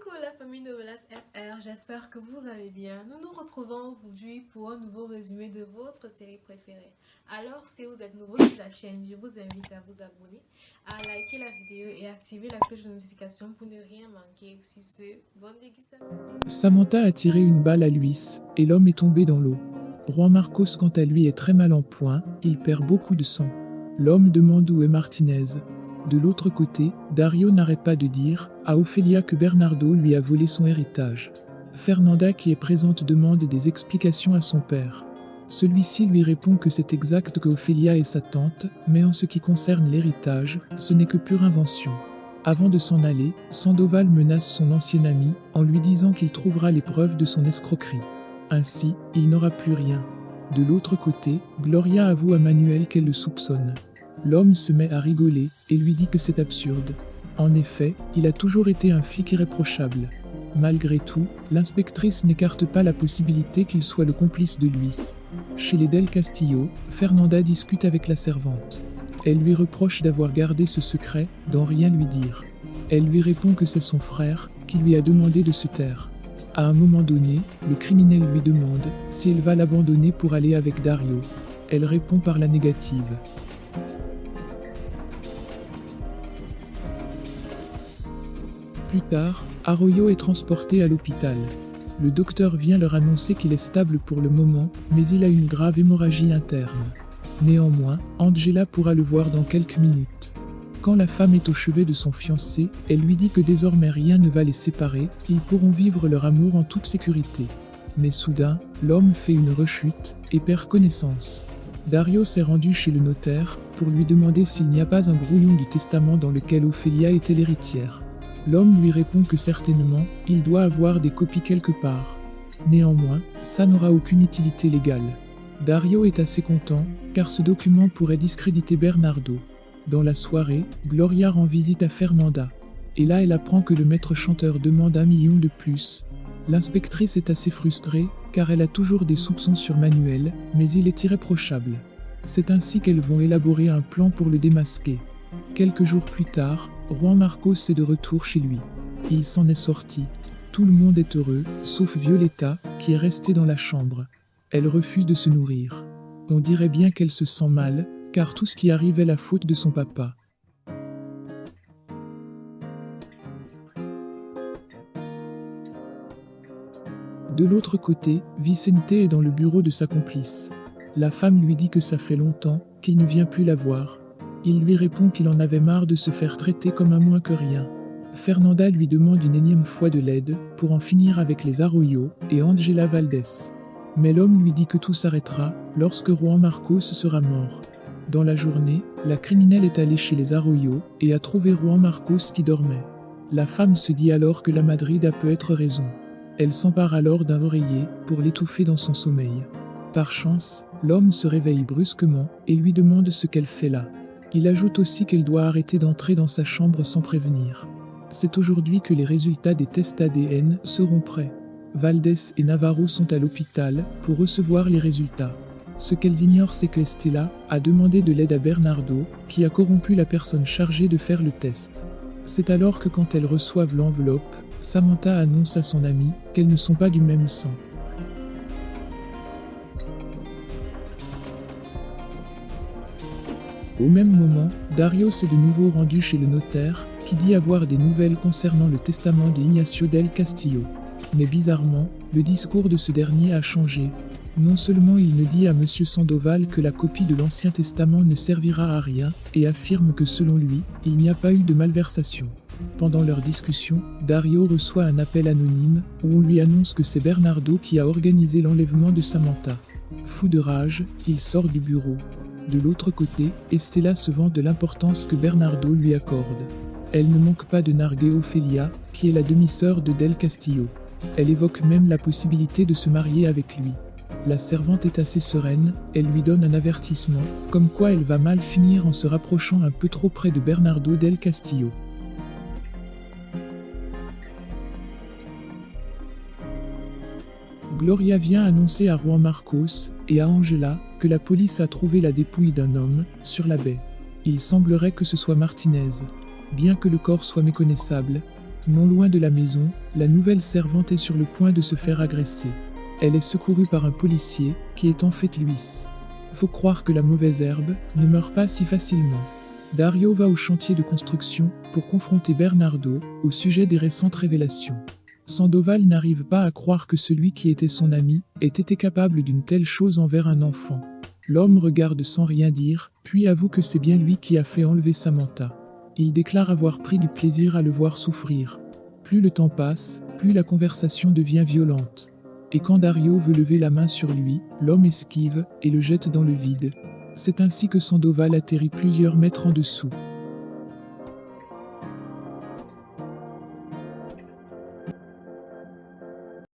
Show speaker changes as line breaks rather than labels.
Coucou la famille Novelas FR, j'espère que vous allez bien. Nous nous retrouvons aujourd'hui pour un nouveau résumé de votre série préférée. Alors si vous êtes nouveau sur la chaîne, je vous invite à vous abonner, à liker la vidéo et activer la cloche de notification pour ne rien manquer. Sur ce, bonne dégustation.
Samantha a tiré une balle à Luis et l'homme est tombé dans l'eau. Juan Marcos quant à lui est très mal en point, il perd beaucoup de sang. L'homme demande où est Martinez. De l'autre côté, Dario n'arrête pas de dire à Ophelia que Bernardo lui a volé son héritage. Fernanda qui est présente demande des explications à son père. Celui-ci lui répond que c'est exact que Ophelia est sa tante, mais en ce qui concerne l'héritage, ce n'est que pure invention. Avant de s'en aller, Sandoval menace son ancien ami en lui disant qu'il trouvera les preuves de son escroquerie. Ainsi, il n'aura plus rien. De l'autre côté, Gloria avoue à Manuel qu'elle le soupçonne. L'homme se met à rigoler et lui dit que c'est absurde. En effet, il a toujours été un flic irréprochable. Malgré tout, l'inspectrice n'écarte pas la possibilité qu'il soit le complice de Luis. Chez les Del Castillo, Fernanda discute avec la servante. Elle lui reproche d'avoir gardé ce secret, d'en rien lui dire. Elle lui répond que c'est son frère qui lui a demandé de se taire. À un moment donné, le criminel lui demande si elle va l'abandonner pour aller avec Dario. Elle répond par la négative. Plus tard, Arroyo est transporté à l'hôpital. Le docteur vient leur annoncer qu'il est stable pour le moment, mais il a une grave hémorragie interne. Néanmoins, Angela pourra le voir dans quelques minutes. Quand la femme est au chevet de son fiancé, elle lui dit que désormais rien ne va les séparer, ils pourront vivre leur amour en toute sécurité. Mais soudain, l'homme fait une rechute et perd connaissance. Dario s'est rendu chez le notaire pour lui demander s'il n'y a pas un brouillon du testament dans lequel Ophelia était l'héritière. L'homme lui répond que certainement, il doit avoir des copies quelque part. Néanmoins, ça n'aura aucune utilité légale. Dario est assez content, car ce document pourrait discréditer Bernardo. Dans la soirée, Gloria rend visite à Fernanda. Et là elle apprend que le maître chanteur demande 1 million de plus. L'inspectrice est assez frustrée, car elle a toujours des soupçons sur Manuel, mais il est irréprochable. C'est ainsi qu'elles vont élaborer un plan pour le démasquer. Quelques jours plus tard, Juan Marcos est de retour chez lui. Il s'en est sorti. Tout le monde est heureux, sauf Violetta, qui est restée dans la chambre. Elle refuse de se nourrir. On dirait bien qu'elle se sent mal, car tout ce qui arrive est la faute de son papa. De l'autre côté, Vicente est dans le bureau de sa complice. La femme lui dit que ça fait longtemps qu'il ne vient plus la voir. Il lui répond qu'il en avait marre de se faire traiter comme un moins que rien. Fernanda lui demande une énième fois de l'aide pour en finir avec les Arroyo et Angela Valdez. Mais l'homme lui dit que tout s'arrêtera lorsque Juan Marcos sera mort. Dans la journée, la criminelle est allée chez les Arroyo et a trouvé Juan Marcos qui dormait. La femme se dit alors que la Madrid a peut-être raison. Elle s'empare alors d'un oreiller pour l'étouffer dans son sommeil. Par chance, l'homme se réveille brusquement et lui demande ce qu'elle fait là. Il ajoute aussi qu'elle doit arrêter d'entrer dans sa chambre sans prévenir. C'est aujourd'hui que les résultats des tests ADN seront prêts. Valdez et Navarro sont à l'hôpital pour recevoir les résultats. Ce qu'elles ignorent, c'est que Estela a demandé de l'aide à Bernardo, qui a corrompu la personne chargée de faire le test. C'est alors que quand elles reçoivent l'enveloppe, Samantha annonce à son amie qu'elles ne sont pas du même sang. Au même moment, Dario s'est de nouveau rendu chez le notaire, qui dit avoir des nouvelles concernant le testament d'Ignacio Del Castillo. Mais bizarrement, le discours de ce dernier a changé. Non seulement il ne dit à M. Sandoval que la copie de l'Ancien Testament ne servira à rien, et affirme que selon lui, il n'y a pas eu de malversation. Pendant leur discussion, Dario reçoit un appel anonyme, où on lui annonce que c'est Bernardo qui a organisé l'enlèvement de Samantha. Fou de rage, il sort du bureau. De l'autre côté, Estela se vante de l'importance que Bernardo lui accorde. Elle ne manque pas de narguer Ophelia, qui est la demi-sœur de Del Castillo. Elle évoque même la possibilité de se marier avec lui. La servante est assez sereine, elle lui donne un avertissement, comme quoi elle va mal finir en se rapprochant un peu trop près de Bernardo Del Castillo. Gloria vient annoncer à Juan Marcos et à Angela que la police a trouvé la dépouille d'un homme sur la baie. Il semblerait que ce soit Martinez. Bien que le corps soit méconnaissable, Non loin de la maison, la nouvelle servante est sur le point de se faire agresser. Elle est secourue par un policier, qui est en fait Luis. Faut croire que la mauvaise herbe ne meurt pas si facilement. Dario va au chantier de construction pour confronter Bernardo au sujet des récentes révélations. Sandoval n'arrive pas à croire que celui qui était son ami ait été capable d'une telle chose envers un enfant. L'homme regarde sans rien dire, puis avoue que c'est bien lui qui a fait enlever Samantha. Il déclare avoir pris du plaisir à le voir souffrir. Plus le temps passe, plus la conversation devient violente. Et quand Dario veut lever la main sur lui, l'homme esquive et le jette dans le vide. C'est ainsi que Sandoval atterrit plusieurs mètres en dessous.